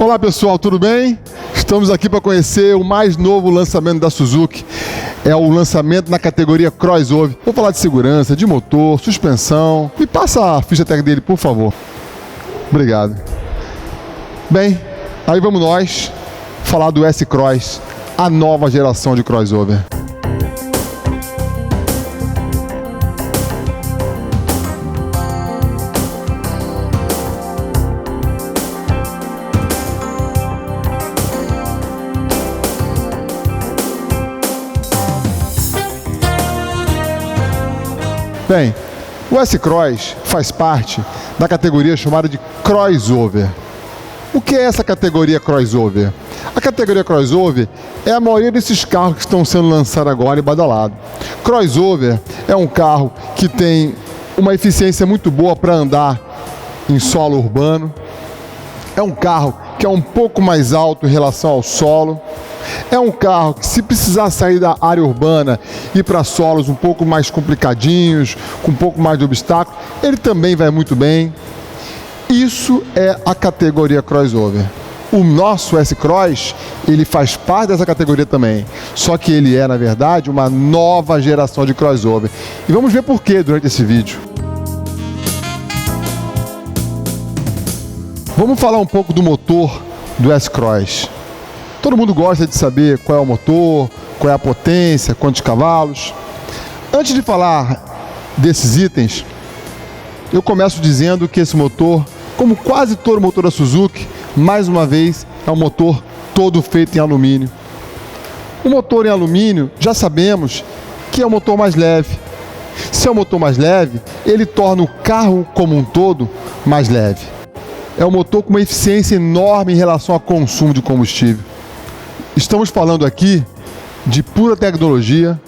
Olá pessoal, tudo bem? Estamos aqui para conhecer o mais novo lançamento da Suzuki. É o lançamento na categoria crossover. Vou falar de segurança, de motor, suspensão. Me passa a ficha técnica dele, por favor. Obrigado. Bem, aí vamos nós falar do S-Cross, a nova geração de crossover. Bem, o S-Cross faz parte da categoria chamada de crossover. O que é essa categoria crossover? A categoria crossover é a maioria desses carros que estão sendo lançados agora e badalados. Crossover é um carro que tem uma eficiência muito boa para andar em solo urbano. É um carro que é um pouco mais alto em relação ao solo. É um carro que, se precisar sair da área urbana e ir para solos um pouco mais complicadinhos, com um pouco mais de obstáculo, ele também vai muito bem. Isso é a categoria crossover. O nosso S-Cross, ele faz parte dessa categoria também. Só que ele é, na verdade, uma nova geração de crossover. E vamos ver por quê durante esse vídeo. Vamos falar um pouco do motor do S-Cross. Todo mundo gosta de saber qual é o motor, qual é a potência, quantos cavalos. Antes de falar desses itens, eu começo dizendo que esse motor, como quase todo motor da Suzuki, mais uma vez, é um motor todo feito em alumínio. O motor em alumínio, já sabemos que é um motor mais leve. Se é um motor mais leve, ele torna o carro como um todo mais leve. É um motor com uma eficiência enorme em relação ao consumo de combustível. Estamos falando aqui de pura tecnologia,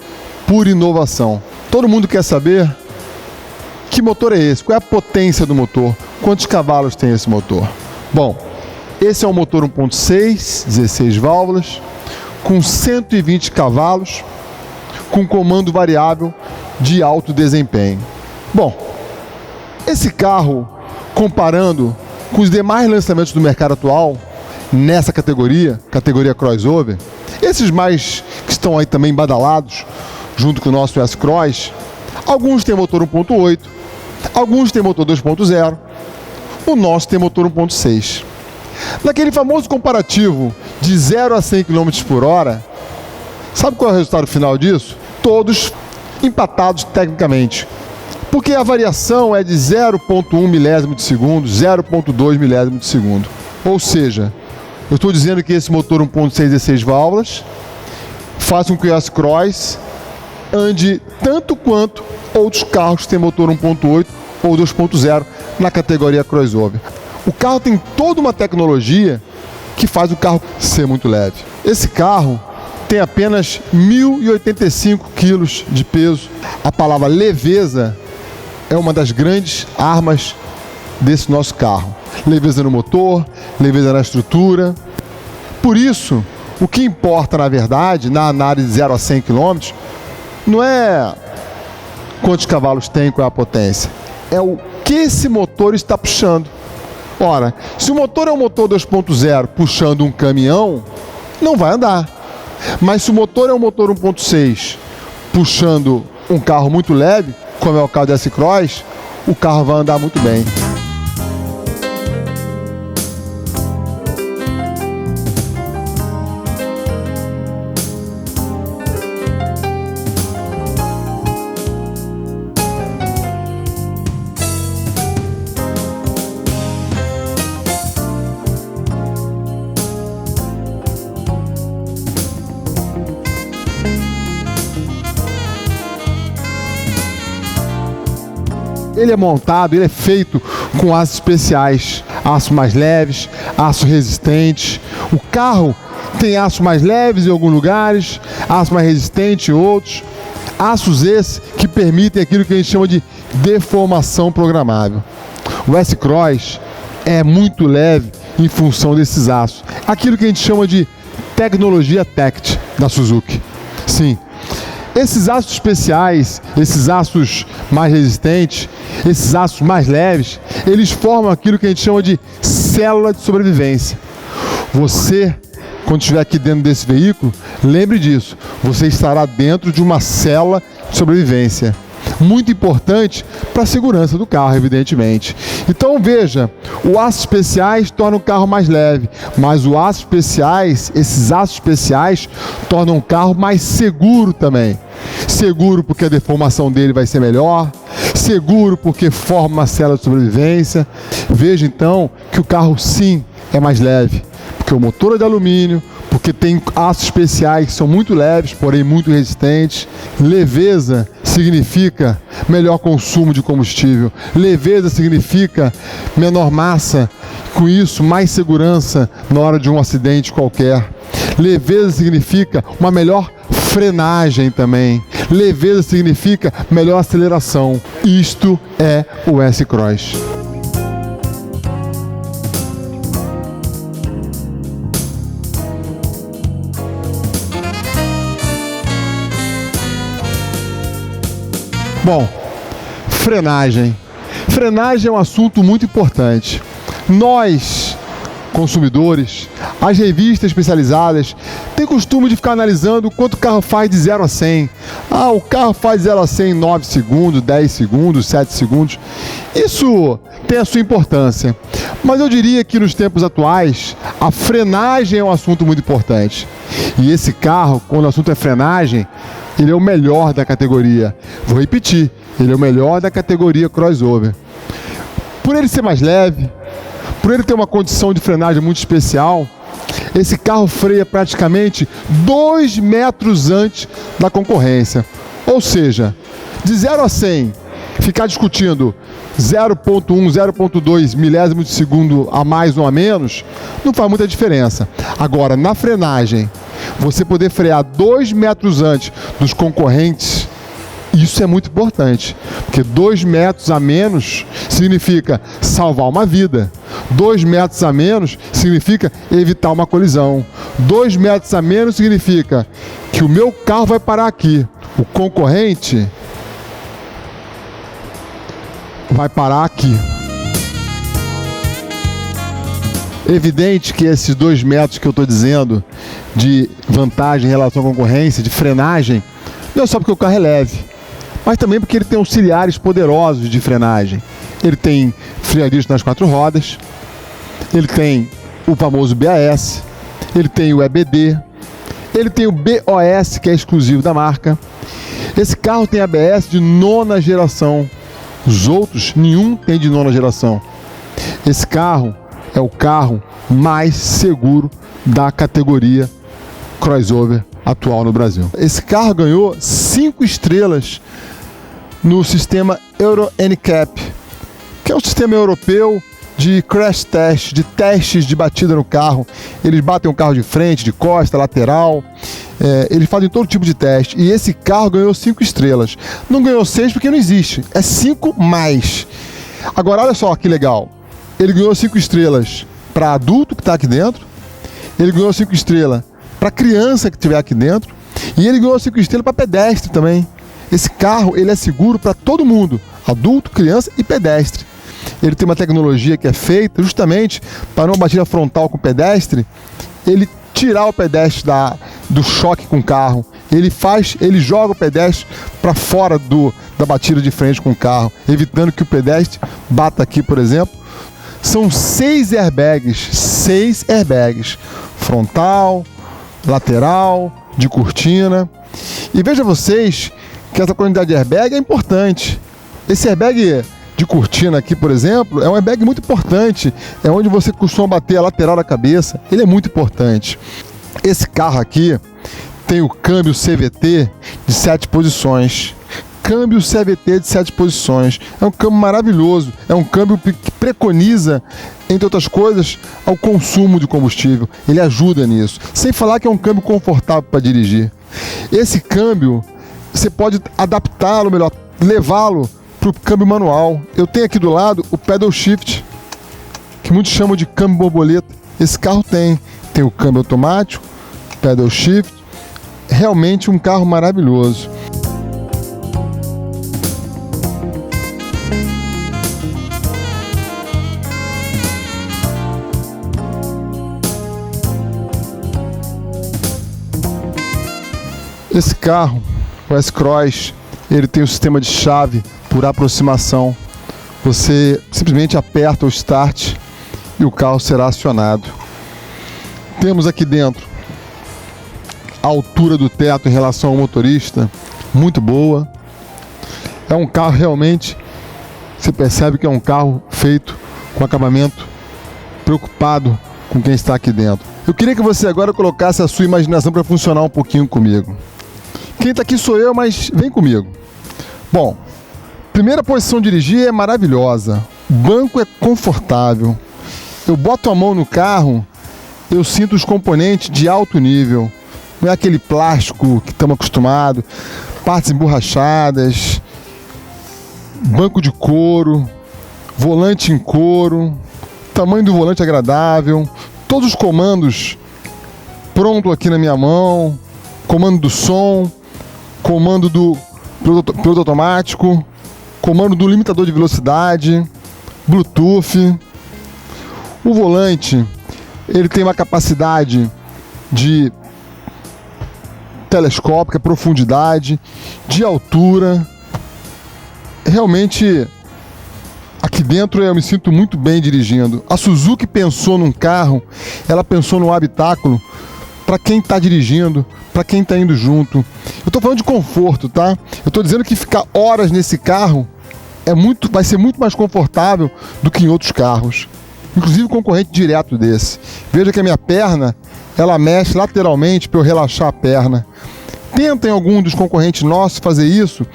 pura inovação. Todo mundo quer saber que motor é esse, qual é a potência do motor, quantos cavalos tem esse motor. Bom, esse é um motor 1.6, 16 válvulas, com 120 cavalos, com comando variável de alto desempenho. Bom, esse carro, comparando com os demais lançamentos do mercado atual, nessa categoria crossover, esses mais que estão aí também badalados, junto com o nosso S-Cross, alguns têm motor 1.8, alguns têm motor 2.0, o nosso tem motor 1.6. Naquele famoso comparativo de 0 a 100 km por hora, sabe qual é o resultado final disso? Todos empatados tecnicamente, porque a variação é de 0.1 milésimo de segundo, 0.2 milésimo de segundo. Ou seja, eu estou dizendo que esse motor 1.6 16 válvulas faz com que o S-Cross ande tanto quanto outros carros que têm motor 1.8 ou 2.0 na categoria crossover. O carro tem toda uma tecnologia que faz o carro ser muito leve. Esse carro tem apenas 1.085 quilos de peso. A palavra leveza é uma das grandes armas desse nosso carro. Leveza no motor, leveza na estrutura. Por isso, o que importa, na verdade, na análise de 0 a 100 km, não é quantos cavalos tem, qual é a potência. É o que esse motor está puxando. Ora, se o motor é um motor 2.0 puxando um caminhão, não vai andar. Mas se o motor é um motor 1.6 puxando um carro muito leve, como é o caso do S-Cross, o carro vai andar muito bem. Ele é montado, ele é feito com aços especiais, aços mais leves, aços resistentes. O carro tem aços mais leves em alguns lugares, aços mais resistentes em outros. Aços esses que permitem aquilo que a gente chama de deformação programável. O S-Cross é muito leve em função desses aços. Aquilo que a gente chama de tecnologia TECT da Suzuki. Sim. Esses aços especiais, esses aços mais resistentes, esses aços mais leves, eles formam aquilo que a gente chama de célula de sobrevivência. Você, quando estiver aqui dentro desse veículo, lembre disso. Você estará dentro de uma cela de sobrevivência. Muito importante para a segurança do carro, evidentemente. Então veja, os aços especiais tornam o carro mais leve, mas esses aços especiais tornam o carro mais seguro também. Seguro porque a deformação dele vai ser melhor, seguro porque forma uma cela de sobrevivência. Veja então que o carro sim é mais leve, porque o motor é de alumínio, porque tem aços especiais que são muito leves, porém muito resistentes. Leveza significa melhor consumo de combustível. Leveza significa menor massa, com isso mais segurança na hora de um acidente qualquer. Leveza significa uma melhor frenagem também. Leveza significa melhor aceleração. Isto é o S-Cross. Bom, frenagem. Frenagem é um assunto muito importante. Nós, consumidores, as revistas especializadas, têm costume de ficar analisando quanto o carro faz de 0 a 100. O carro faz de 0 a 100 em 9 segundos, 10 segundos, 7 segundos. Isso tem a sua importância. Mas eu diria que nos tempos atuais, a frenagem é um assunto muito importante. E esse carro, quando o assunto é frenagem, ele é o melhor da categoria. Vou repetir, ele é o melhor da categoria crossover. Por ele ser mais leve, por ele ter uma condição de frenagem muito especial, esse carro freia praticamente 2 metros antes da concorrência. Ou seja, de 0 a 100, ficar discutindo 0,1, 0,2 milésimo de segundo a mais ou a menos, não faz muita diferença. Agora, na frenagem, você poder frear 2 metros antes dos concorrentes, isso é muito importante, porque 2 metros a menos significa salvar uma vida. 2 metros a menos significa evitar uma colisão. 2 metros a menos significa que o meu carro vai parar aqui. O concorrente vai parar aqui. Evidente que esses 2 metros que eu estou dizendo de vantagem em relação à concorrência, de frenagem, não é só porque o carro é leve, mas também porque ele tem auxiliares poderosos de frenagem. Ele tem freio a disco nas 4 rodas, ele tem o famoso BAS, ele tem o EBD, ele tem o BOS, que é exclusivo da marca. Esse carro tem ABS de 9ª geração. Os outros, nenhum tem de 9ª geração. Esse carro é o carro mais seguro da categoria crossover atual no Brasil. Esse carro ganhou 5 estrelas no sistema Euro NCAP, que é o sistema europeu de crash test, de testes de batida no carro. Eles batem o carro de frente, de costa, lateral, eles fazem todo tipo de teste. E esse carro ganhou 5 estrelas. Não ganhou 6 porque não existe, é 5 mais. Agora olha só que legal, ele ganhou 5 estrelas para adulto que está aqui dentro, ele ganhou 5 estrelas para criança que estiver aqui dentro, e ele ganhou 5 estrelas para pedestre também. Esse carro ele é seguro para todo mundo, adulto, criança e pedestre. Ele tem uma tecnologia que é feita justamente para uma batida frontal com o pedestre, ele tirar o pedestre do choque com o carro. Ele joga o pedestre para fora da batida de frente com o carro, evitando que o pedestre bata aqui, por exemplo. São 6 airbags, frontal, lateral, de cortina. E veja vocês que essa quantidade de airbag é importante. Esse airbag de cortina aqui, por exemplo, é um airbag muito importante. É onde você costuma bater a lateral da cabeça. Ele é muito importante. Esse carro aqui tem o câmbio CVT de 7 posições. Câmbio CVT de 7 posições. É um câmbio maravilhoso. É um câmbio que preconiza, entre outras coisas, ao consumo de combustível. Ele ajuda nisso. Sem falar que é um câmbio confortável para dirigir. Esse câmbio, você pode adaptá-lo melhor, levá-lo para o câmbio manual. Eu tenho aqui do lado o pedal shift, que muitos chamam de câmbio borboleta. Esse carro tem o câmbio automático, pedal shift. Realmente um carro maravilhoso. Esse carro, o S-Cross, ele tem um sistema de chave por aproximação. Você simplesmente aperta o start e o carro será acionado. Temos aqui dentro a altura do teto em relação ao motorista, muito boa. É um carro realmente, você percebe que é um carro feito com acabamento, preocupado com quem está aqui dentro. Eu queria que você agora colocasse a sua imaginação para funcionar um pouquinho comigo. Quem está aqui sou eu, mas vem comigo. Bom, primeira posição de dirigir é maravilhosa. O banco é confortável. Eu boto a mão no carro, eu sinto os componentes de alto nível. Não é aquele plástico que estamos acostumados, partes emborrachadas, banco de couro, volante em couro, tamanho do volante agradável, todos os comandos pronto aqui na minha mão, comando do som, comando do piloto automático, comando do limitador de velocidade, Bluetooth. O volante, ele tem uma capacidade de telescópica, profundidade, de altura. Realmente, aqui dentro eu me sinto muito bem dirigindo. A Suzuki pensou num carro, ela pensou num habitáculo para quem está dirigindo, para quem está indo junto. Eu estou falando de conforto, tá? Eu estou dizendo que ficar horas nesse carro vai ser muito mais confortável do que em outros carros. Inclusive concorrente direto desse. Veja que a minha perna, ela mexe lateralmente para eu relaxar a perna. Tenta em algum dos concorrentes nossos fazer isso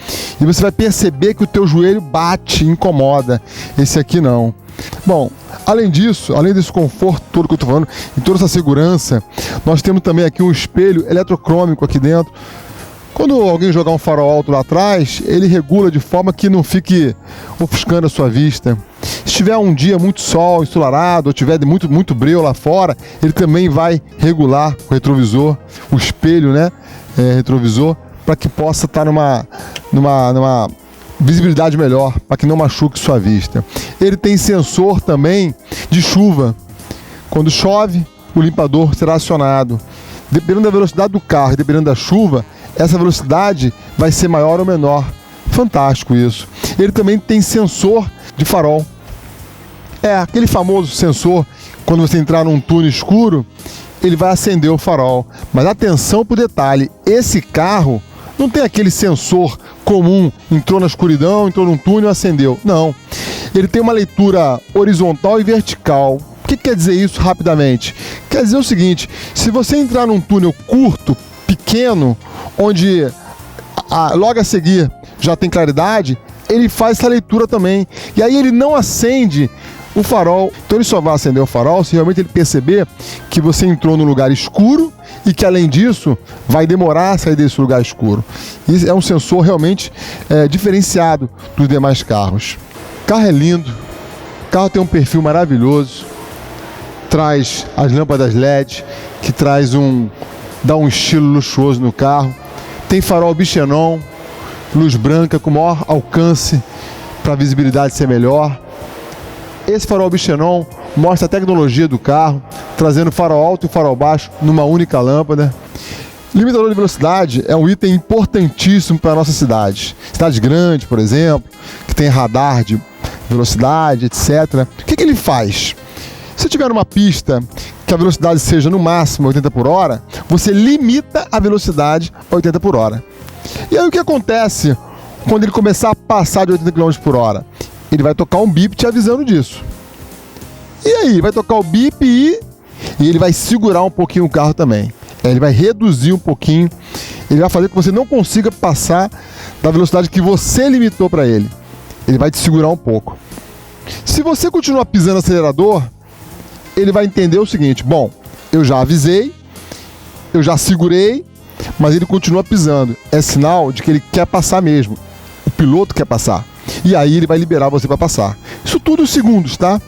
e você vai perceber que o teu joelho bate, incomoda. Esse aqui não. Bom, além disso, além desse conforto todo que eu estou falando, e toda essa segurança, nós temos também aqui um espelho eletrocrômico aqui dentro. Quando alguém jogar um farol alto lá atrás, ele regula de forma que não fique ofuscando a sua vista. Se tiver um dia muito sol, ensolarado, ou tiver muito breu lá fora, ele também vai regular o retrovisor, o espelho, né? Retrovisor, para que possa estar numa visibilidade melhor, para que não machuque sua vista. Ele tem sensor também de chuva. Quando chove, o limpador será acionado. Dependendo da velocidade do carro, dependendo da chuva, essa velocidade vai ser maior ou menor. Fantástico isso. Ele também tem sensor de farol. É aquele famoso sensor, quando você entrar num túnel escuro, ele vai acender o farol. Mas atenção para o detalhe, esse carro não tem aquele sensor comum, entrou na escuridão, entrou num túnel, acendeu. Não. Ele tem uma leitura horizontal e vertical. O que quer dizer isso rapidamente? Quer dizer o seguinte, se você entrar num túnel curto, pequeno, onde logo a seguir já tem claridade, ele faz essa leitura também. E aí ele não acende o farol. Então ele só vai acender o farol se realmente ele perceber que você entrou num lugar escuro e que além disso vai demorar a sair desse lugar escuro. Isso é um sensor realmente diferenciado dos demais carros. O carro é lindo, o carro tem um perfil maravilhoso, traz as lâmpadas LED, que dá um estilo luxuoso no carro. Tem farol Bichenon, luz branca com maior alcance para a visibilidade ser melhor. Esse farol Bichenon mostra a tecnologia do carro, trazendo farol alto e farol baixo numa única lâmpada. Limitador de velocidade é um item importantíssimo para a nossa cidade. Cidade grande, por exemplo, que tem radar de velocidade, etc. O que ele faz? Se tiver uma pista que a velocidade seja no máximo 80 por hora, você limita a velocidade a 80 por hora. E aí o que acontece quando ele começar a passar de 80 km por hora? Ele vai tocar um bip te avisando disso. E aí, vai tocar o bip e ele vai segurar um pouquinho o carro também. Ele vai reduzir um pouquinho, ele vai fazer com que você não consiga passar da velocidade que você limitou para ele. Ele vai te segurar um pouco. Se você continuar pisando no acelerador, ele vai entender o seguinte: bom, eu já avisei, eu já segurei, mas ele continua pisando. É sinal de que ele quer passar mesmo. O piloto quer passar. E aí ele vai liberar você para passar. Isso tudo em segundos, tá?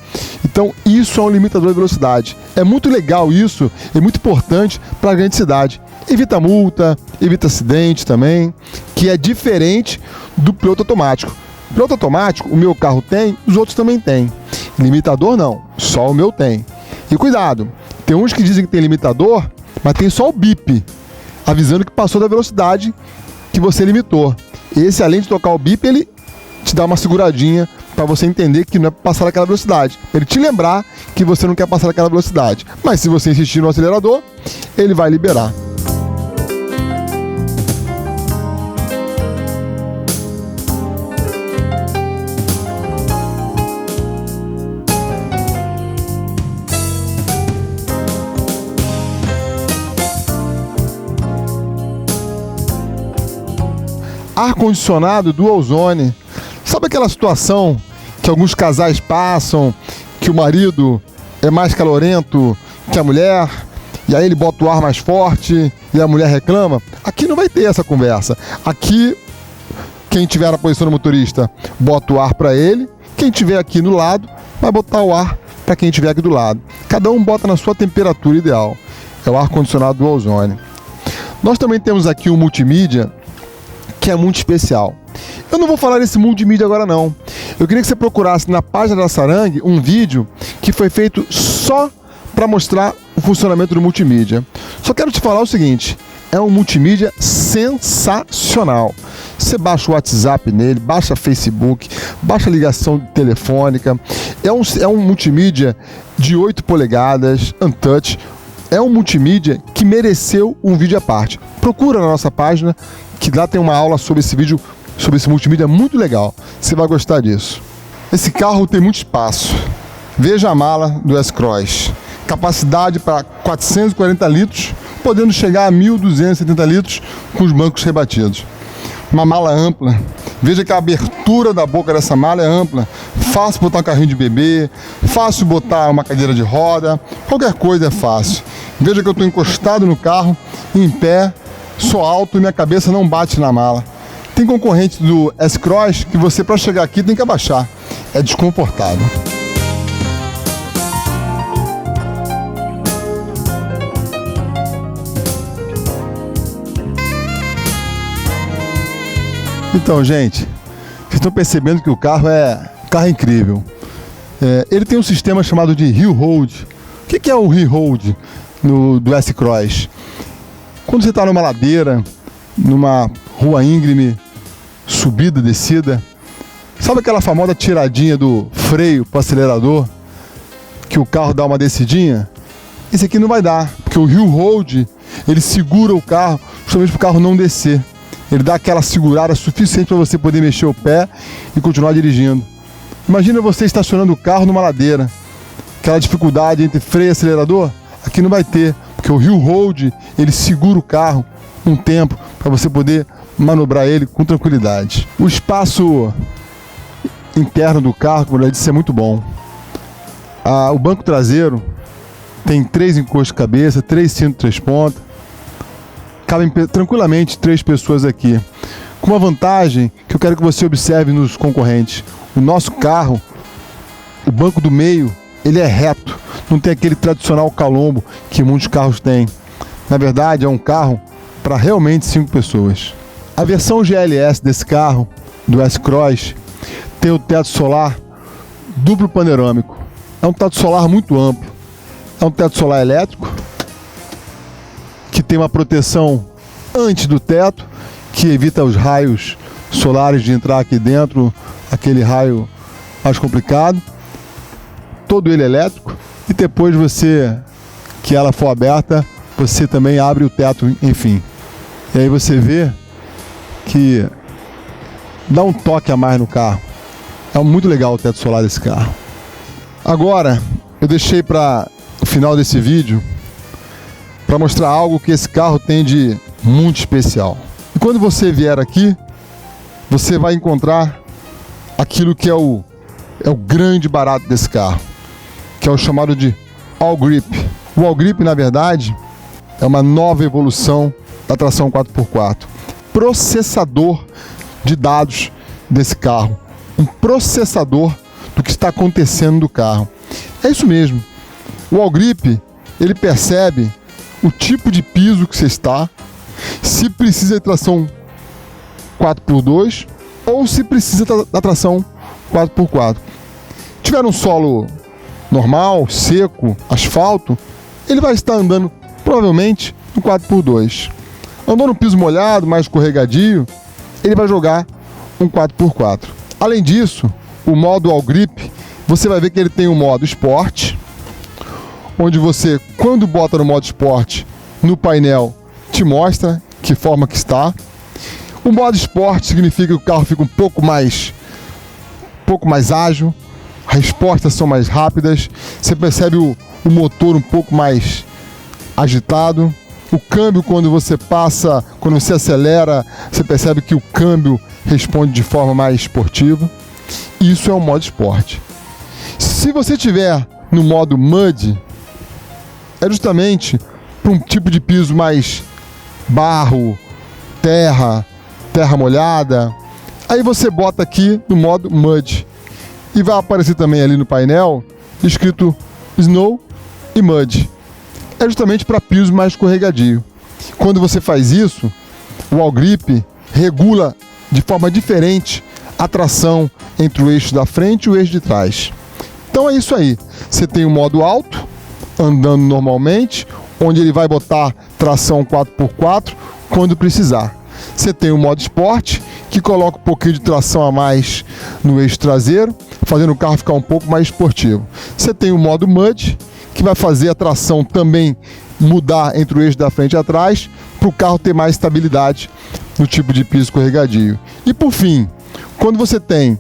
Então isso é um limitador de velocidade. É muito legal isso, é muito importante para a grande cidade. Evita multa, evita acidente também, que é diferente do piloto automático. Piloto automático, o meu carro tem, os outros também têm. Limitador não, só o meu tem. E cuidado, tem uns que dizem que tem limitador, mas tem só o bip. avisando que passou da velocidade que você limitou. Esse, além de tocar o bip, ele te dá uma seguradinha para você entender que não é passar aquela velocidade. Ele te lembrar que você não quer passar aquela velocidade. Mas se você insistir no acelerador, ele vai liberar. Ar-condicionado dual zone. Sabe aquela situação que alguns casais passam, que o marido é mais calorento que a mulher, e aí ele bota o ar mais forte e a mulher reclama? Aqui não vai ter essa conversa. Aqui, quem tiver na posição do motorista, bota o ar para ele. Quem tiver aqui no lado, vai botar o ar para quem tiver aqui do lado. Cada um bota na sua temperatura ideal. É o ar-condicionado dual zone. Nós também temos aqui um multimídia que é muito especial. Eu não vou falar desse multimídia agora não. Eu queria que você procurasse na página da Sarang um vídeo que foi feito só para mostrar o funcionamento do multimídia. Só quero te falar o seguinte: é um multimídia sensacional. Você baixa o WhatsApp nele, baixa Facebook, baixa a ligação telefônica. É um multimídia de 8 polegadas, untouch. É um multimídia que mereceu um vídeo à parte. Procura na nossa página, que lá tem uma aula sobre esse vídeo, sobre esse multimídia muito legal. Você vai gostar disso. Esse carro tem muito espaço. Veja a mala do S-Cross. Capacidade para 440 litros, podendo chegar a 1.270 litros com os bancos rebatidos. Uma mala ampla. Veja que a abertura da boca dessa mala é ampla. Fácil botar um carrinho de bebê, fácil botar uma cadeira de roda, qualquer coisa é fácil. Veja que eu estou encostado no carro, em pé, sou alto e minha cabeça não bate na mala. Tem concorrente do S-Cross que você, para chegar aqui, tem que abaixar. É desconfortável. Então, gente, vocês estão percebendo que o carro é incrível. Ele tem um sistema chamado de Hill Hold. O que é o Hill Hold do S-Cross? Quando você está numa ladeira, numa rua íngreme, subida, descida, sabe aquela famosa tiradinha do freio para o acelerador, que o carro dá uma descidinha? Esse aqui não vai dar, porque o Hill Hold, ele segura o carro, justamente para o carro não descer. Ele dá aquela segurada suficiente para você poder mexer o pé e continuar dirigindo. Imagina você estacionando o carro numa ladeira. Aquela dificuldade entre freio e acelerador, aqui não vai ter, porque o Hill Hold, ele segura o carro um tempo para você poder manobrar ele com tranquilidade. O espaço interno do carro, como eu já disse, é muito bom. O banco traseiro tem 3 encostos de cabeça, 3 cintos 3 pontas. Cabem tranquilamente 3 pessoas aqui. Com uma vantagem que eu quero que você observe nos concorrentes. O nosso carro, o banco do meio, ele é reto. Não tem aquele tradicional calombo que muitos carros têm. Na verdade, é um carro para realmente 5 pessoas. A versão GLS desse carro, do S-Cross, tem o teto solar duplo panorâmico. É um teto solar muito amplo. É um teto solar elétrico, que tem uma proteção antes do teto, que evita os raios solares de entrar aqui dentro, aquele raio mais complicado. Todo ele elétrico. E depois que ela for aberta, você também abre o teto, enfim. E aí você vê que dá um toque a mais no carro. É muito legal o teto solar desse carro. Agora, eu deixei para o final desse vídeo para mostrar algo que esse carro tem de muito especial. E quando você vier aqui, você vai encontrar aquilo que é o grande barato desse carro, que é o chamado de All Grip. O All Grip, na verdade, é uma nova evolução da tração 4x4. Processador de dados desse carro. Um processador do que está acontecendo no carro. É isso mesmo. O All Grip, ele percebe o tipo de piso que você está, se precisa de tração 4x2 ou se precisa da tração 4x4. Se tiver um solo normal, seco, asfalto, ele vai estar andando provavelmente no 4x2. Andou no piso molhado, mais escorregadio, ele vai jogar um 4x4. Além disso, o modo All Grip, você vai ver que ele tem o modo Sport, onde você, quando bota no modo Sport, no painel, te mostra que forma que está. O modo Sport significa que o carro fica um pouco mais ágil, as respostas são mais rápidas, você percebe o motor um pouco mais agitado. O câmbio, quando você acelera, você percebe que o câmbio responde de forma mais esportiva. Isso é o modo Sport. Se você tiver no modo Mud, é justamente para um tipo de piso mais barro, terra molhada. Aí você bota aqui no modo Mud e vai aparecer também ali no painel escrito Snow e Mud. É justamente para piso mais escorregadio. Quando você faz isso, o All Grip regula de forma diferente a tração entre o eixo da frente e o eixo de trás. Então é isso aí. Você tem o modo alto, andando normalmente, onde ele vai botar tração 4x4 quando precisar. Você tem o modo Sport, que coloca um pouquinho de tração a mais no eixo traseiro, fazendo o carro ficar um pouco mais esportivo. Você tem o modo Mud, que vai fazer a tração também mudar entre o eixo da frente e atrás, para o carro ter mais estabilidade no tipo de piso escorregadio. E por fim, quando você tem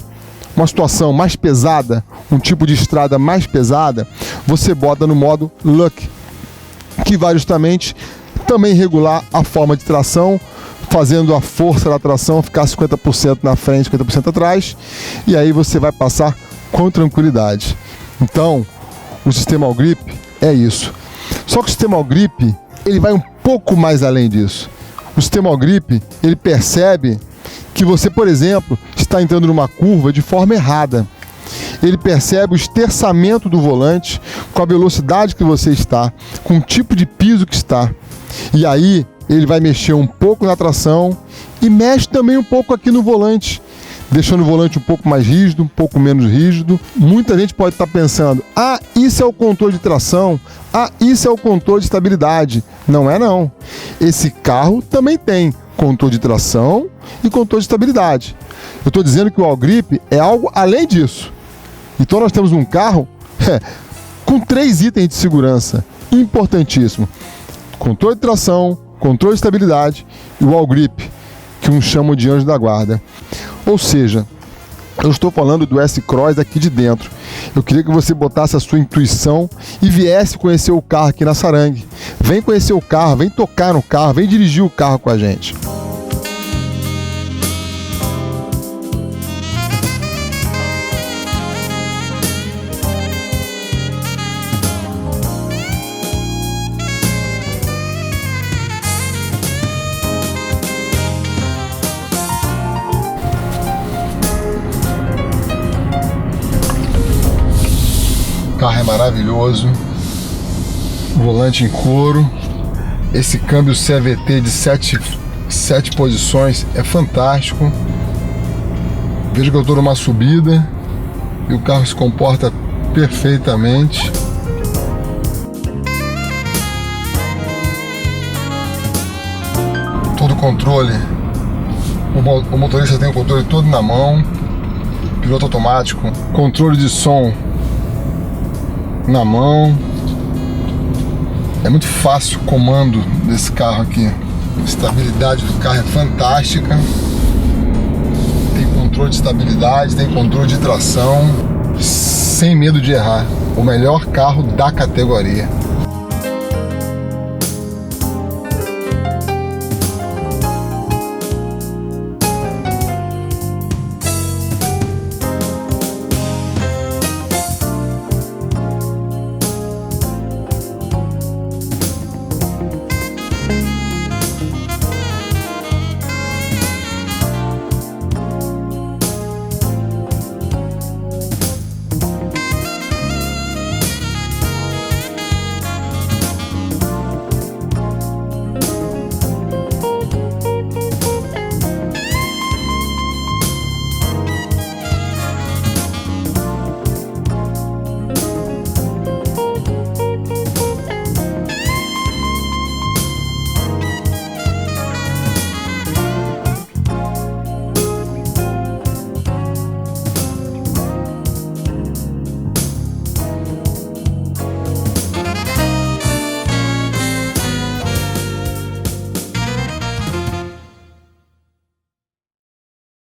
uma situação mais pesada, um tipo de estrada mais pesada, você bota no modo Luck, que vai justamente também regular a forma de tração, fazendo a força da tração ficar 50% na frente, 50% atrás, e aí você vai passar com tranquilidade. Então, o sistema All Grip é isso. Só que o sistema All Grip, ele vai um pouco mais além disso. O sistema All Grip, ele percebe que você, por exemplo, está entrando numa curva de forma errada. Ele percebe o esterçamento do volante, com a velocidade que você está, com o tipo de piso que está. E aí, ele vai mexer um pouco na tração e mexe também um pouco aqui no volante, deixando o volante um pouco mais rígido, um pouco menos rígido. Muita gente pode estar pensando, isso é o controle de tração, isso é o controle de estabilidade. Não é não. Esse carro também tem controle de tração e controle de estabilidade. Eu estou dizendo que o All Grip é algo além disso. Então nós temos um carro com 3 itens de segurança importantíssimo: controle de tração, controle de estabilidade e o All Grip, que uns chamam de anjo da guarda. Ou seja, eu estou falando do S-Cross aqui de dentro. Eu queria que você botasse a sua intuição e viesse conhecer o carro aqui na Sarang. Vem conhecer o carro, vem tocar no carro, vem dirigir o carro com a gente. O carro é maravilhoso, volante em couro, esse câmbio CVT de 7 posições é fantástico. Veja que eu estou numa subida e o carro se comporta perfeitamente. Todo o controle, o motorista tem o controle todo na mão, piloto automático, controle de som na mão. É muito fácil o comando desse carro aqui. A estabilidade do carro é fantástica. Tem controle de estabilidade, tem controle de tração, sem medo de errar. O melhor carro da categoria.